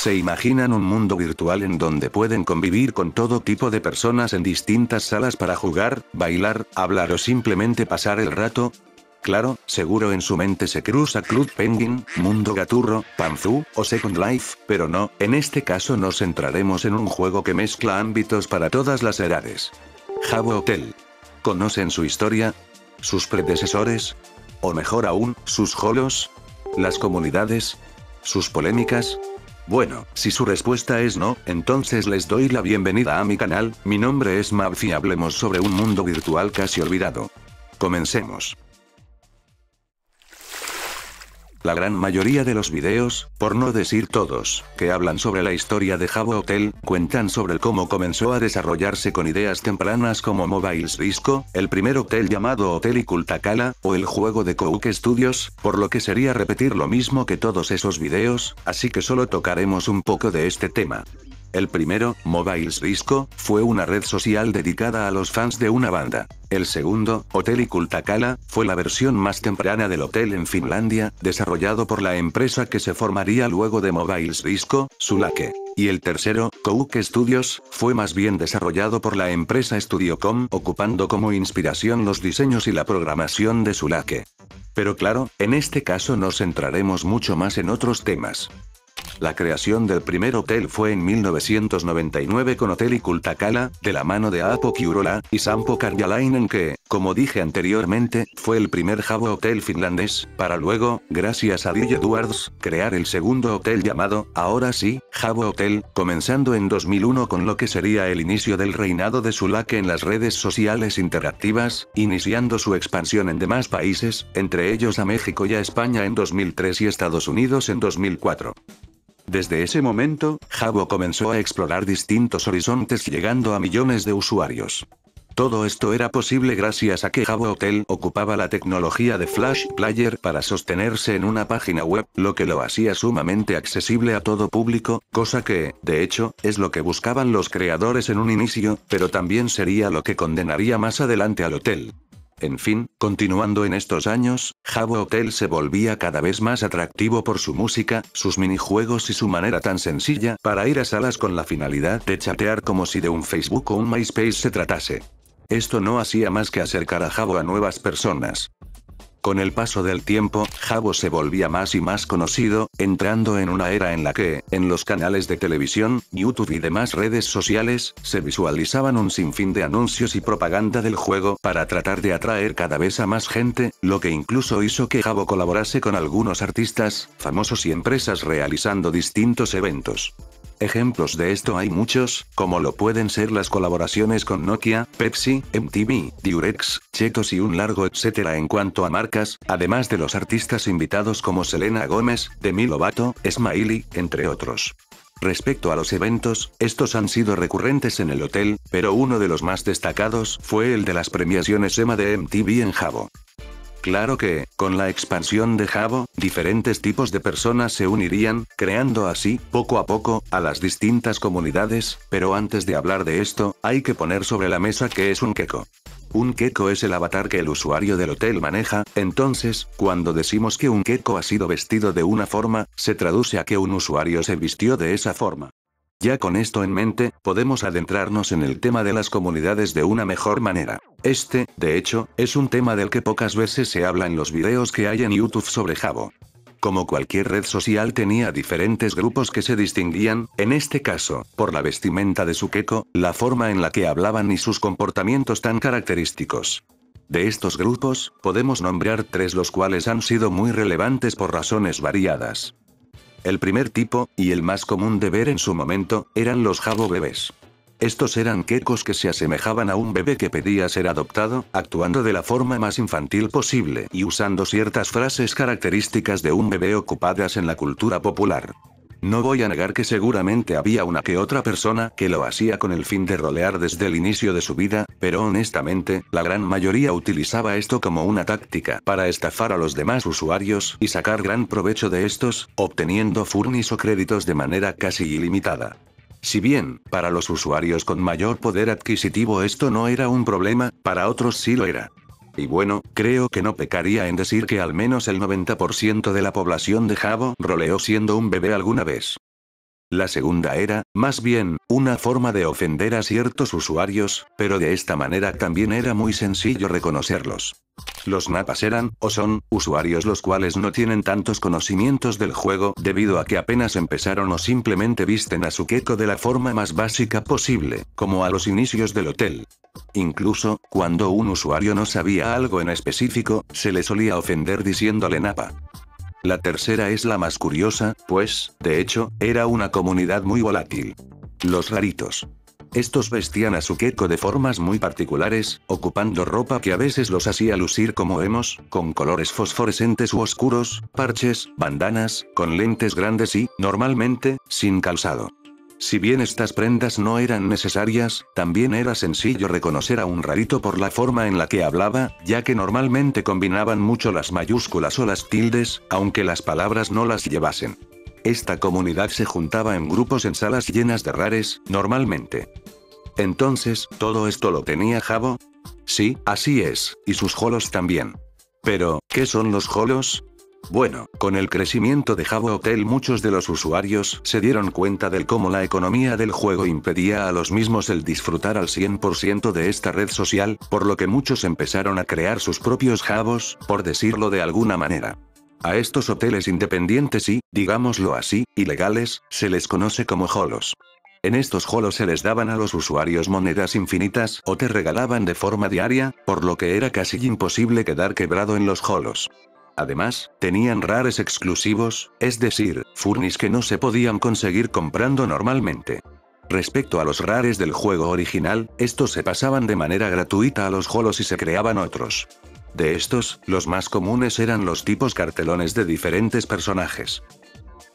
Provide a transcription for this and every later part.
¿Se imaginan un mundo virtual en donde pueden convivir con todo tipo de personas en distintas salas para jugar, bailar, hablar o simplemente pasar el rato? Claro, seguro en su mente se cruza Club Penguin, Mundo Gaturro, Panzu, o Second Life, pero no, en este caso nos centraremos en un juego que mezcla ámbitos para todas las edades. Habbo Hotel. ¿Conocen su historia? ¿Sus predecesores? O mejor aún, sus holos. ¿Las comunidades? ¿Sus polémicas? Bueno, si su respuesta es no, entonces les doy la bienvenida a mi canal. Mi nombre es Mabf y hablemos sobre un mundo virtual casi olvidado. Comencemos. La gran mayoría de los videos, por no decir todos, que hablan sobre la historia de Habbo Hotel, cuentan sobre cómo comenzó a desarrollarse con ideas tempranas como Mobiles Disco, el primer hotel llamado Hotel Ikultakala, o el juego de Kouk Studios, por lo que sería repetir lo mismo que todos esos videos, así que solo tocaremos un poco de este tema. El primero, Mobiles Disco, fue una red social dedicada a los fans de una banda. El segundo, Hotel Ikultakala, fue la versión más temprana del hotel en Finlandia, desarrollado por la empresa que se formaría luego de Mobiles Disco, Sulake. Y el tercero, Kouk Studios, fue más bien desarrollado por la empresa Studiocom, ocupando como inspiración los diseños y la programación de Sulake. Pero claro, en este caso nos centraremos mucho más en otros temas. La creación del primer hotel fue en 1999 con Hotel Ikultakala, de la mano de Aapo Kiurola y Sampo Karjalainen que, como dije anteriormente, fue el primer Habbo Hotel finlandés, para luego, gracias a DJ Edwards, crear el segundo hotel llamado, ahora sí, Habbo Hotel, comenzando en 2001 con lo que sería el inicio del reinado de Sulake en las redes sociales interactivas, iniciando su expansión en demás países, entre ellos a México y a España en 2003 y Estados Unidos en 2004. Desde ese momento, Habbo comenzó a explorar distintos horizontes llegando a millones de usuarios. Todo esto era posible gracias a que Habbo Hotel ocupaba la tecnología de Flash Player para sostenerse en una página web, lo que lo hacía sumamente accesible a todo público, cosa que, de hecho, es lo que buscaban los creadores en un inicio, pero también sería lo que condenaría más adelante al hotel. En fin, continuando en estos años, Habbo Hotel se volvía cada vez más atractivo por su música, sus minijuegos y su manera tan sencilla para ir a salas con la finalidad de chatear como si de un Facebook o un MySpace se tratase. Esto no hacía más que acercar a Habbo a nuevas personas. Con el paso del tiempo, Habbo se volvía más y más conocido, entrando en una era en la que, en los canales de televisión, YouTube y demás redes sociales, se visualizaban un sinfín de anuncios y propaganda del juego para tratar de atraer cada vez a más gente, lo que incluso hizo que Habbo colaborase con algunos artistas, famosos y empresas realizando distintos eventos. Ejemplos de esto hay muchos, como lo pueden ser las colaboraciones con Nokia, Pepsi, MTV, Durex, Cheetos y un largo etcétera en cuanto a marcas, además de los artistas invitados como Selena Gómez, Demi Lovato, Smiley, entre otros. Respecto a los eventos, estos han sido recurrentes en el hotel, pero uno de los más destacados fue el de las premiaciones EMA de MTV en Habbo. Claro que, con la expansión de Habbo, diferentes tipos de personas se unirían, creando así, poco a poco, a las distintas comunidades, pero antes de hablar de esto, hay que poner sobre la mesa qué es un Keko. Un Keko es el avatar que el usuario del hotel maneja, entonces, cuando decimos que un Keko ha sido vestido de una forma, se traduce a que un usuario se vistió de esa forma. Ya con esto en mente, podemos adentrarnos en el tema de las comunidades de una mejor manera. Este, de hecho, es un tema del que pocas veces se habla en los videos que hay en YouTube sobre Habbo. Como cualquier red social tenía diferentes grupos que se distinguían, en este caso, por la vestimenta de su Keko, la forma en la que hablaban y sus comportamientos tan característicos. De estos grupos, podemos nombrar tres los cuales han sido muy relevantes por razones variadas. El primer tipo, y el más común de ver en su momento, eran los Habbo bebés. Estos eran Kekos que se asemejaban a un bebé que pedía ser adoptado, actuando de la forma más infantil posible y usando ciertas frases características de un bebé ocupadas en la cultura popular. No voy a negar que seguramente había una que otra persona que lo hacía con el fin de rolear desde el inicio de su vida, pero honestamente, la gran mayoría utilizaba esto como una táctica para estafar a los demás usuarios y sacar gran provecho de estos, obteniendo furnis o créditos de manera casi ilimitada. Si bien, para los usuarios con mayor poder adquisitivo esto no era un problema, para otros sí lo era. Y bueno, creo que no pecaría en decir que al menos el 90% de la población de Habbo roleó siendo un bebé alguna vez. La segunda era, más bien, una forma de ofender a ciertos usuarios, pero de esta manera también era muy sencillo reconocerlos. Los napas eran, o son, usuarios los cuales no tienen tantos conocimientos del juego debido a que apenas empezaron o simplemente visten a su Gekko de la forma más básica posible, como a los inicios del hotel. Incluso, cuando un usuario no sabía algo en específico, se le solía ofender diciéndole napa. La tercera es la más curiosa, pues, de hecho, era una comunidad muy volátil. Los raritos. Estos vestían a su Gekko de formas muy particulares, ocupando ropa que a veces los hacía lucir como emos, con colores fosforescentes u oscuros, parches, bandanas, con lentes grandes y, normalmente, sin calzado. Si bien estas prendas no eran necesarias, también era sencillo reconocer a un rarito por la forma en la que hablaba, ya que normalmente combinaban mucho las mayúsculas o las tildes, aunque las palabras no las llevasen. Esta comunidad se juntaba en grupos en salas llenas de rares, normalmente. Entonces, ¿todo esto lo tenía Habbo? Sí, así es, y sus holos también. Pero, ¿qué son los holos? Bueno, con el crecimiento de Habbo Hotel muchos de los usuarios se dieron cuenta de cómo la economía del juego impedía a los mismos el disfrutar al 100% de esta red social, por lo que muchos empezaron a crear sus propios Habbos, por decirlo de alguna manera. A estos hoteles independientes y, digámoslo así, ilegales, se les conoce como holos. En estos holos se les daban a los usuarios monedas infinitas o te regalaban de forma diaria, por lo que era casi imposible quedar quebrado en los holos. Además, tenían rares exclusivos, es decir, furnis que no se podían conseguir comprando normalmente. Respecto a los rares del juego original, estos se pasaban de manera gratuita a los holos y se creaban otros. De estos, los más comunes eran los tipos cartelones de diferentes personajes.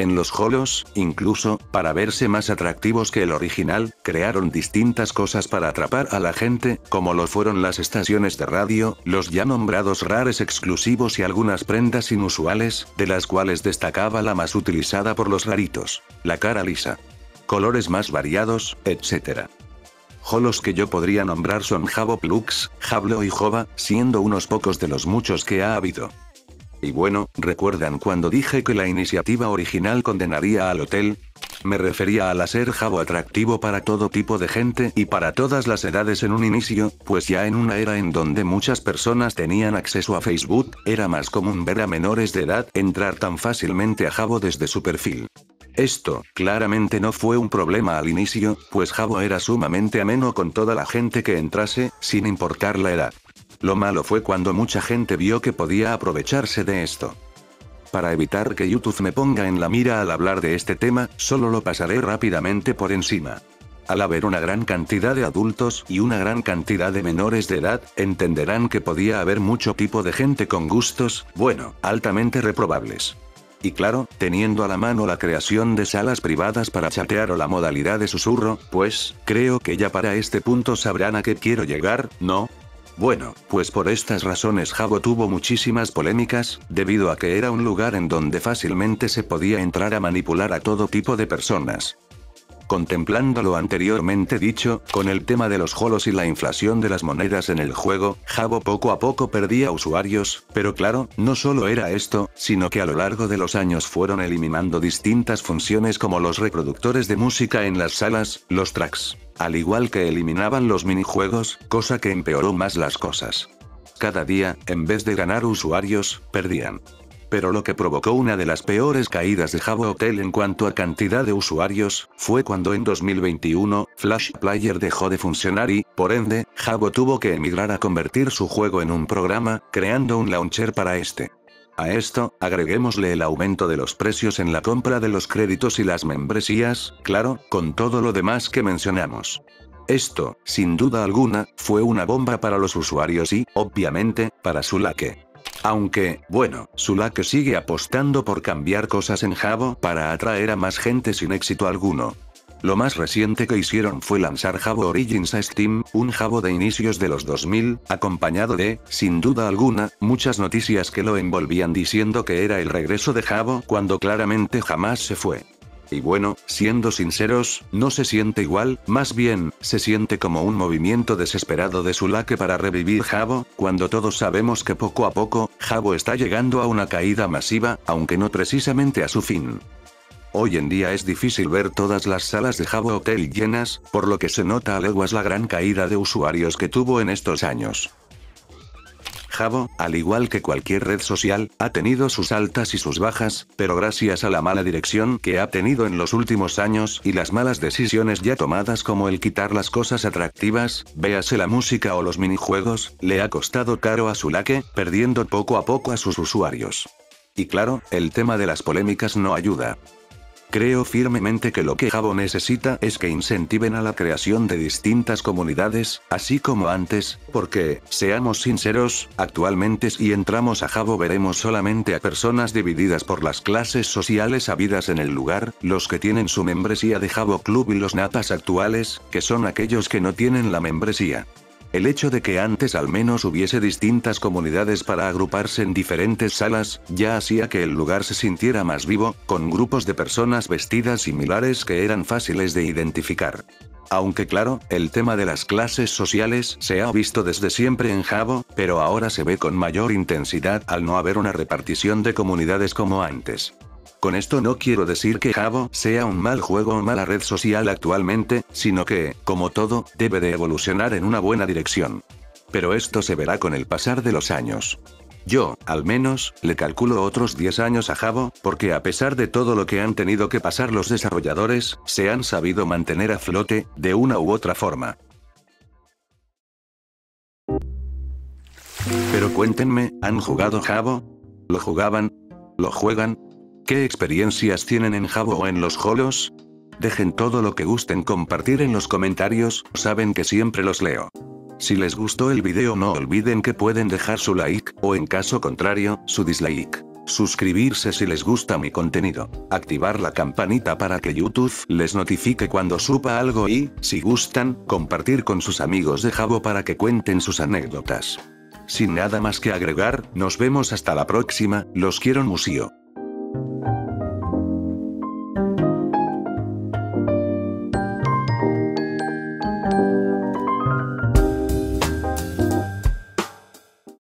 En los holos, incluso, para verse más atractivos que el original, crearon distintas cosas para atrapar a la gente, como lo fueron las estaciones de radio, los ya nombrados rares exclusivos y algunas prendas inusuales, de las cuales destacaba la más utilizada por los raritos, la cara lisa. Colores más variados, etc. Holos que yo podría nombrar son Habbo Plugs, Hablo y Jova, siendo unos pocos de los muchos que ha habido. Y bueno, ¿recuerdan cuando dije que la iniciativa original condenaría al hotel? Me refería al hacer Habbo atractivo para todo tipo de gente y para todas las edades en un inicio, pues ya en una era en donde muchas personas tenían acceso a Facebook, era más común ver a menores de edad entrar tan fácilmente a Habbo desde su perfil. Esto, claramente no fue un problema al inicio, pues Habbo era sumamente ameno con toda la gente que entrase, sin importar la edad. Lo malo fue cuando mucha gente vio que podía aprovecharse de esto. Para evitar que YouTube me ponga en la mira al hablar de este tema, solo lo pasaré rápidamente por encima. Al haber una gran cantidad de adultos y una gran cantidad de menores de edad, entenderán que podía haber mucho tipo de gente con gustos, bueno, altamente reprobables. Y claro, teniendo a la mano la creación de salas privadas para chatear o la modalidad de susurro, pues, creo que ya para este punto sabrán a qué quiero llegar, ¿no? Bueno, pues por estas razones Habbo tuvo muchísimas polémicas, debido a que era un lugar en donde fácilmente se podía entrar a manipular a todo tipo de personas. Contemplando lo anteriormente dicho, con el tema de los holos y la inflación de las monedas en el juego, Habbo poco a poco perdía usuarios, pero claro, no solo era esto, sino que a lo largo de los años fueron eliminando distintas funciones como los reproductores de música en las salas, los tracks. Al igual que eliminaban los minijuegos, cosa que empeoró más las cosas. Cada día, en vez de ganar usuarios, perdían. Pero lo que provocó una de las peores caídas de Habbo Hotel en cuanto a cantidad de usuarios, fue cuando en 2021, Flash Player dejó de funcionar y, por ende, Habbo tuvo que emigrar a convertir su juego en un programa, creando un launcher para este. A esto, agreguémosle el aumento de los precios en la compra de los créditos y las membresías, claro, con todo lo demás que mencionamos. Esto, sin duda alguna, fue una bomba para los usuarios y, obviamente, para Sulake. Aunque, bueno, Sulake sigue apostando por cambiar cosas en Habbo para atraer a más gente sin éxito alguno. Lo más reciente que hicieron fue lanzar Habbo Origins a Steam, un Habbo de inicios de los 2000, acompañado de, sin duda alguna, muchas noticias que lo envolvían diciendo que era el regreso de Habbo cuando claramente jamás se fue. Y bueno, siendo sinceros, no se siente igual, más bien, se siente como un movimiento desesperado de Sulake para revivir Habbo, cuando todos sabemos que poco a poco, Habbo está llegando a una caída masiva, aunque no precisamente a su fin. Hoy en día es difícil ver todas las salas de Habbo Hotel llenas, por lo que se nota a leguas la gran caída de usuarios que tuvo en estos años. Habbo, al igual que cualquier red social, ha tenido sus altas y sus bajas, pero gracias a la mala dirección que ha tenido en los últimos años y las malas decisiones ya tomadas como el quitar las cosas atractivas, véase la música o los minijuegos, le ha costado caro a su like, perdiendo poco a poco a sus usuarios. Y claro, el tema de las polémicas no ayuda. Creo firmemente que lo que Habbo necesita es que incentiven a la creación de distintas comunidades, así como antes, porque, seamos sinceros, actualmente si entramos a Habbo veremos solamente a personas divididas por las clases sociales habidas en el lugar, los que tienen su membresía de Habbo Club y los natas actuales, que son aquellos que no tienen la membresía. El hecho de que antes al menos hubiese distintas comunidades para agruparse en diferentes salas, ya hacía que el lugar se sintiera más vivo, con grupos de personas vestidas similares que eran fáciles de identificar. Aunque claro, el tema de las clases sociales se ha visto desde siempre en Habbo, pero ahora se ve con mayor intensidad al no haber una repartición de comunidades como antes. Con esto no quiero decir que Habbo sea un mal juego o mala red social actualmente, sino que, como todo, debe de evolucionar en una buena dirección. Pero esto se verá con el pasar de los años. Yo, al menos, le calculo otros 10 años a Habbo, porque a pesar de todo lo que han tenido que pasar los desarrolladores, se han sabido mantener a flote, de una u otra forma. Pero cuéntenme, ¿han jugado Habbo? ¿Lo jugaban? ¿Lo juegan? ¿Qué experiencias tienen en Habbo o en los holos? Dejen todo lo que gusten compartir en los comentarios, saben que siempre los leo. Si les gustó el video no olviden que pueden dejar su like, o en caso contrario, su dislike. Suscribirse si les gusta mi contenido. Activar la campanita para que YouTube les notifique cuando suba algo y, si gustan, compartir con sus amigos de Habbo para que cuenten sus anécdotas. Sin nada más que agregar, nos vemos hasta la próxima, los quiero museo.